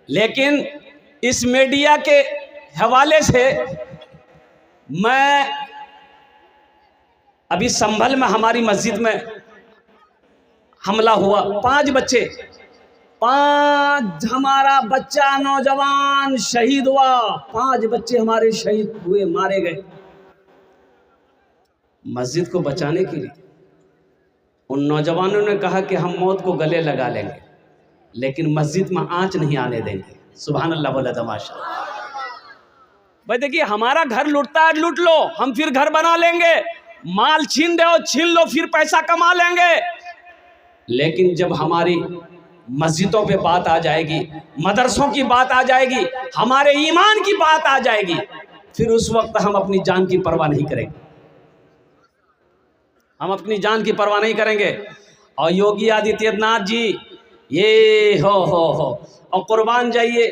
لیکن اس میڈیا کے حوالے سے میں ابھی سنبھل میں ہماری مسجد میں حملہ ہوا، 5 بچے، 5 ہمارا بچہ نوجوان شہید ہوا، 5 بچے ہمارے شہید ہوئے، مارے گئے۔ مسجد کو بچانے کے لیے ان نوجوانوں نے کہا کہ ہم موت کو گلے لگا لیں گے لیکن مسجد میں آنچ نہیں آنے دیں گے۔ سبحان اللہ بولا تماشا۔ بھائی دیکھیے، ہمارا گھر لوٹتا ہے، لوٹ لو، ہم پھر گھر بنا لیں گے، مال چھین رہے ہو چھین لو، پھر پیسہ کما لیں گے۔ لیکن جب ہماری مسجدوں پہ بات آ جائے گی، مدرسوں کی بات آ جائے گی، ہمارے ایمان کی بات آ جائے گی، پھر اس وقت ہم اپنی جان کی پرواہ نہیں کریں گے، ہم اپنی جان کی پرواہ نہیں کریں گے۔ اور یوگی آدتیہ ناتھ جی یہ ہو اور قربان جائیے،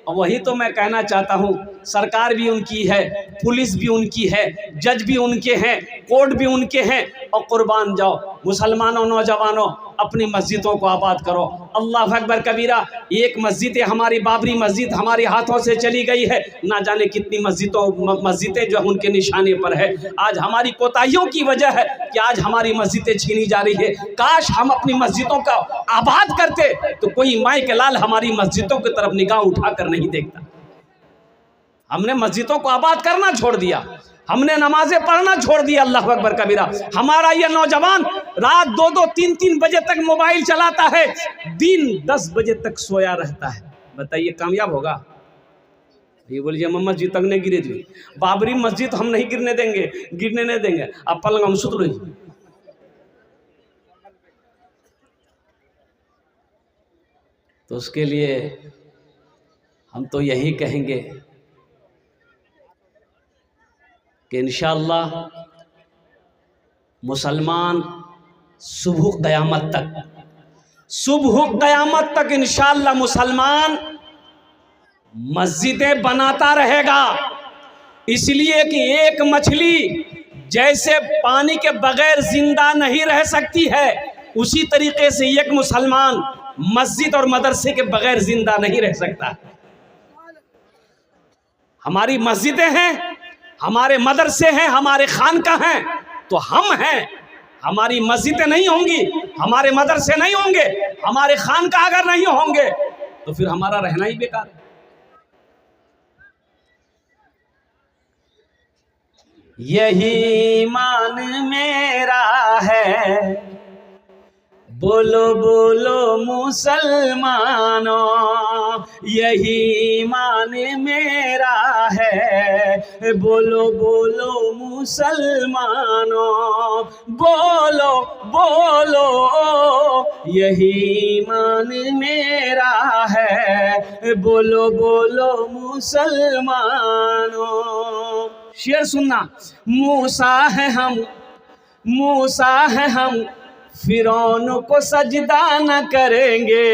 وہی تو میں کہنا چاہتا ہوں، سرکار بھی ان کی ہے، پولیس بھی ان کی ہے، جج بھی ان کے ہیں، کورٹ بھی ان کے ہیں، اور قربان جاؤ مسلمانوں، نوجوانوں اپنی مسجدوں کو آباد کرو۔ اللہ اکبر کبیرہ۔ ایک مسجد ہماری بابری مسجد ہمارے ہاتھوں سے چلی گئی ہے، نہ جانے کتنی مسجدیں جو ان کے نشانے پر ہے۔ آج ہماری کوتاہیوں کی وجہ ہے کہ آج ہماری مسجدیں چھینی جا رہی ہے۔ کاش ہم اپنی مسجدوں کا آباد کرتے تو کوئی مائی کے لال ہماری مسجدوں کی طرف نگاہ اٹھا کر نہیں دیکھتا۔ ہم نے مسجدوں کو آباد کرنا چھوڑ دیا، ہم نے نمازیں پڑھنا چھوڑ دیا۔ اللہ اکبر کبیرہ۔ ہمارا یہ نوجوان رات 2-2 3-3 بجے تک موبائل چلاتا ہے، دن 10 بجے تک سویا رہتا ہے۔ بتائیے کامیاب ہوگا؟ یہ بولیے مسجد تک نہیں گرے تھی، بابری مسجد ہم نہیں گرنے دیں گے، گرنے نہیں دیں گے۔ اب پلنگ ہم ست رہی۔ تو اس کے لیے ہم تو یہی کہیں گے کہ انشاءاللہ مسلمان صبح قیامت تک انشاءاللہ مسلمان مسجدیں بناتا رہے گا۔ اس لیے کہ ایک مچھلی جیسے پانی کے بغیر زندہ نہیں رہ سکتی ہے، اسی طریقے سے ایک مسلمان مسجد اور مدرسے کے بغیر زندہ نہیں رہ سکتا۔ ہماری مسجدیں ہیں، ہمارے مدرسے ہیں، ہمارے خانقاہ ہیں تو ہم ہیں۔ ہماری مسجدیں نہیں ہوں گی، ہمارے مدرسے نہیں ہوں گے، ہمارے خانقاہ اگر نہیں ہوں گے تو پھر ہمارا رہنا ہی بیکار ہے۔ یہی ایمان میرا ہے، بولو بولو مسلمانوں، یہی ایمان میرا ہے، بولو بولو مسلمانوں، بولو بولو یہی ایمان میرا ہے، بولو بولو مسلمانوں۔ شعر سننا۔ موسیٰ ہے ہم فرعون کو سجدہ نہ کریں گے،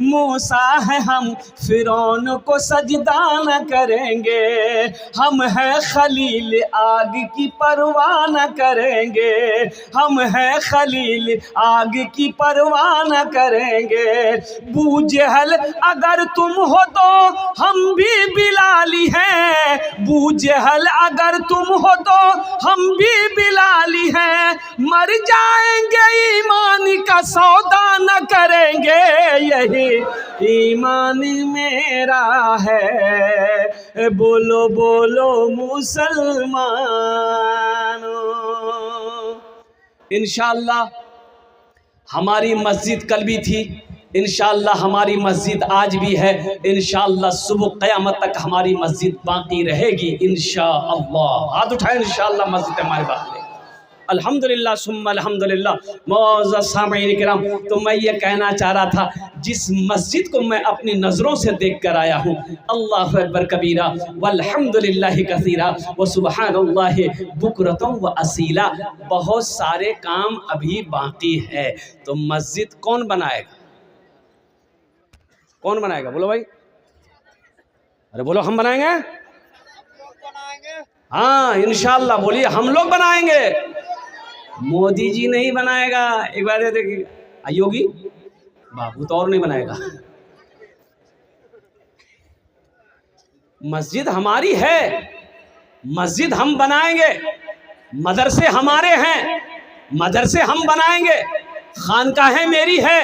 موسیٰ ہے ہم فرعون کو سجدہ نہ کریں گے، ہم ہیں خلیل آگ کی پرواہ نہ کریں گے، ہم ہیں خلیل آگ کی پرواہ نہ کریں گے، بو جہل اگر تم ہو تو ہم بھی بلالی ہیں، بو جہل اگر تم ہو تو ہم بھی بلالی ہیں، مر جائیں گے ایمان کا سودا نہ کریں گے، یہی ایمان میرا ہے، بولو بولو مسلمانوں۔ انشاءاللہ ہماری مسجد کل بھی تھی، انشاءاللہ ہماری مسجد آج بھی ہے، انشاءاللہ صبح قیامت تک ہماری مسجد باقی رہے گی انشاءاللہ۔ ہاتھ اٹھائیں انشاءاللہ مسجد ہمارے باقی رہے گی۔ الحمدللہ ثم الحمدللہ۔ معزز سامعین کرام، تو میں یہ کہنا چاہ رہا تھا، جس مسجد کو میں اپنی نظروں سے دیکھ کر آیا ہوں، اللہ اکبر کبیرہ والحمدللہ کثیرہ وسبحان اللہ بکرۃ واصیلا، بہت سارے کام ابھی باقی ہے۔ تو مسجد کون بنائے گا؟ کون بنائے گا؟ بولو بھائی، ارے بولو، ہم بنائیں گے؟ ہاں انشاءاللہ بولیے، ہم لوگ بنائیں گے، مودی جی نہیں بنائے گا۔ ایک بار دیکھیے، یوگی بابو تو اور نہیں بنائے گا۔ مسجد ہماری ہے، مسجد ہم بنائیں گے، مدرسے ہمارے ہیں، مدرسے ہم بنائیں گے، خانقاہیں میری ہے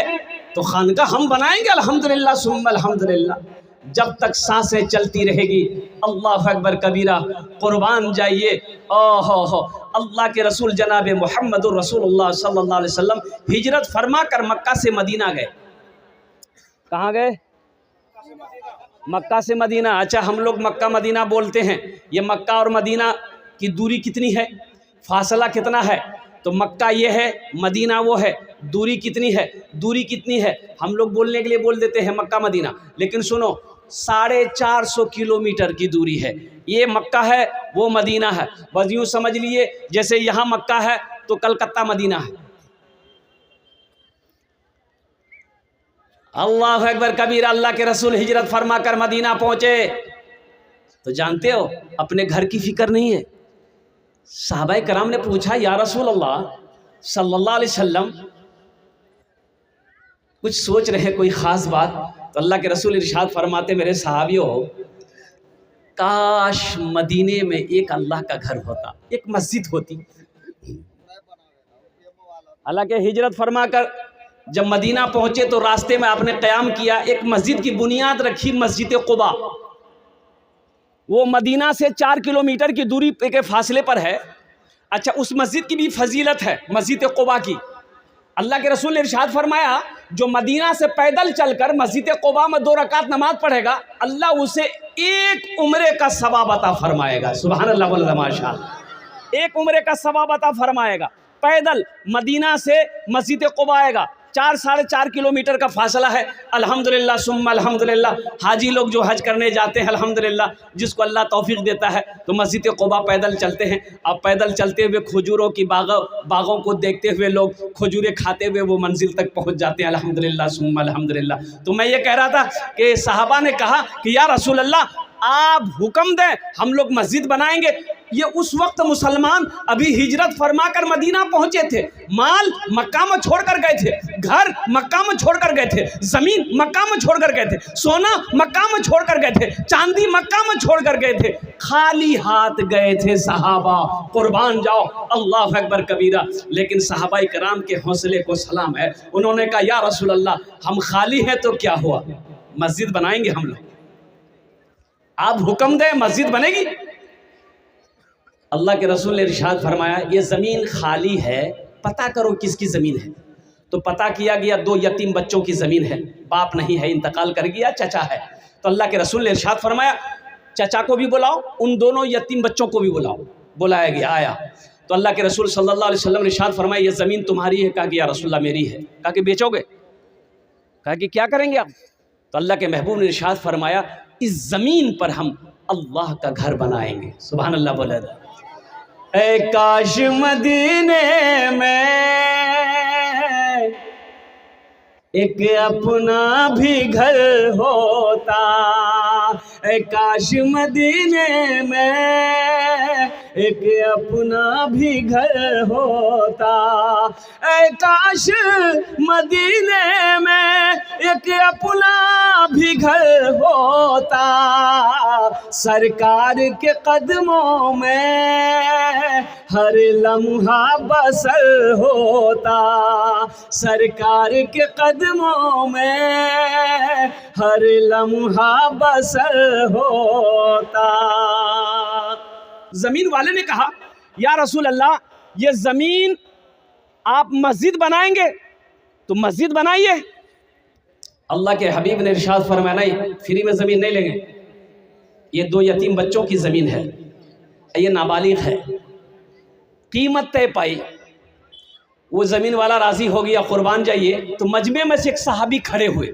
تو خانقاہ ہم بنائیں گے الحمدللہ ثم الحمدللہ، جب تک سانسیں چلتی رہے گی۔ اللہ اکبر کبیرہ، قربان جائیے۔ اللہ کے رسول جناب محمد الرسول اللہ صلی اللہ علیہ وسلم ہجرت فرما کر مکہ سے مدینہ گئے۔ کہاں گئے؟ مکہ سے مدینہ۔ اچھا، ہم لوگ مکہ مدینہ بولتے ہیں، یہ مکہ اور مدینہ کی دوری کتنی ہے، فاصلہ کتنا ہے؟ تو مکہ یہ ہے، مدینہ وہ ہے، دوری کتنی ہے؟ دوری کتنی ہے؟ ہم لوگ بولنے کے لیے بول دیتے ہیں مکہ مدینہ، لیکن سنو 450 کلومیٹر کی دوری ہے۔ یہ مکہ ہے، وہ مدینہ ہے۔ بس یوں سمجھ لیے جیسے یہاں مکہ ہے تو کلکتہ مدینہ ہے۔ اللہ اکبر کبیرہ، اللہ کے رسول ہجرت فرما کر مدینہ پہنچے تو جانتے ہو اپنے گھر کی فکر نہیں ہے۔ صحابہ کرام نے پوچھا یا رسول اللہ صلی اللہ علیہ وسلم، کچھ سوچ رہے کوئی خاص بات؟ تو اللہ کے رسول ارشاد فرماتے میرے صحابیوں، کاش مدینے میں ایک اللہ کا گھر ہوتا، ایک مسجد ہوتی۔ اللہ کے ہجرت فرما کر جب مدینہ پہنچے تو راستے میں آپ نے قیام کیا، ایک مسجد کی بنیاد رکھی، مسجد قباء۔ وہ مدینہ سے 4 کلومیٹر کی دوری کے فاصلے پر ہے۔ اچھا، اس مسجد کی بھی فضیلت ہے، مسجد قباء کی۔ اللہ کے رسول نے ارشاد فرمایا جو مدینہ سے پیدل چل کر مسجد قباء میں 2 رکعت نماز پڑھے گا، اللہ اسے 1 عمرے کا ثواب عطا فرمائے گا۔ سبحان اللہ واللہ ماشاء اللہ، 1 عمرے کا ثواب عطا فرمائے گا۔ پیدل مدینہ سے مسجد قباء آئے گا، 4-4.5 کلومیٹر کا فاصلہ ہے۔ الحمدللہ ثم الحمدللہ، حاجی لوگ جو حج کرنے جاتے ہیں الحمدللہ، جس کو اللہ توفیق دیتا ہے تو مسجد قباء پیدل چلتے ہیں۔ اب پیدل چلتے ہوئے کھجوروں کی باغوں کو دیکھتے ہوئے لوگ کھجوریں کھاتے ہوئے وہ منزل تک پہنچ جاتے ہیں الحمدللہ ثم الحمدللہ۔ تو میں یہ کہہ رہا تھا کہ صحابہ نے کہا کہ یا رسول اللہ آپ حکم دیں ہم لوگ مسجد بنائیں گے۔ یہ اس وقت مسلمان ابھی ہجرت فرما کر مدینہ پہنچے تھے، مال مکہ میں چھوڑ کر گئے تھے، گھر مکہ میں چھوڑ کر گئے تھے، زمین مکہ میں چھوڑ کر گئے تھے، سونا مکہ میں چھوڑ کر گئے تھے، چاندی مکہ میں چھوڑ کر گئے تھے، خالی ہاتھ گئے تھے صحابہ۔ قربان جاؤ، اللہ اکبر کبیرہ۔ لیکن صحابہ کرام کے حوصلے کو سلام ہے، انہوں نے کہا یا رسول اللہ ہم خالی ہیں تو کیا ہوا، مسجد بنائیں گے ہم لوگ، آپ حکم دیں مسجد بنے گی۔ اللہ کے رسول نے ارشاد فرمایا یہ زمین خالی ہے، پتہ کرو کس کی زمین ہے۔ تو پتہ کیا گیا 2 یتیم بچوں کی زمین ہے، باپ نہیں ہے، انتقال کر گیا، چچا ہے۔ تو اللہ کے رسول نے ارشاد فرمایا چچا کو بھی بلاؤ، ان دونوں یتیم بچوں کو بھی بلاؤ۔ بلایا گیا، آیا تو اللہ کے رسول صلی اللہ علیہ وسلم نے ارشاد فرمایا یہ زمین تمہاری ہے؟ کہا کہ یا رسول اللہ میری ہے۔ کہا کہ بیچو گے؟ کہا کہ کیا کریں گے آپ؟ تو اللہ کے محبوب نے ارشاد فرمایا اس زمین پر ہم اللہ کا گھر بنائیں گے۔ سبحان اللہ بولے گا۔ اے کاش مدینے میں ایک اپنا بھی گھر ہوتا، اے کاش مدینے میں ایک اپنا بھی گھر ہوتا، اے کاش مدینے میں ایک اپنا بھی گھر ہوتا، سرکار کے قدموں میں ہر لمحہ بسر ہوتا، سرکار کے قدموں میں ہر لمحہ بسر ہوتا۔ زمین والے نے کہا یا رسول اللہ یہ زمین آپ مسجد بنائیں گے تو مسجد بنائیے۔ اللہ کے حبیب نے ارشاد فرمایا نہیں، فری میں زمین نہیں لیں گے، یہ 2 یتیم بچوں کی زمین ہے، یہ نابالغ ہے، قیمت طے پائی۔ وہ زمین والا راضی ہو گیا، قربان جائیے۔ تو مجمع میں سے ایک صحابی کھڑے ہوئے،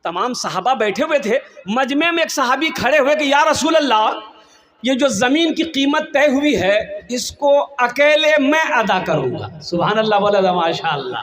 تمام صحابہ بیٹھے ہوئے تھے، مجمع میں ایک صحابی کھڑے ہوئے کہ یا رسول اللہ یہ جو زمین کی قیمت طے ہوئی ہے اس کو اکیلے میں ادا کروں گا۔ سبحان اللہ بولا ماشاء اللہ۔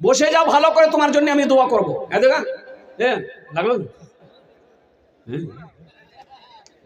বসে যাও, ভালো করে তোমার জন্য আমি দোয়া করবো। দেখা লাগলো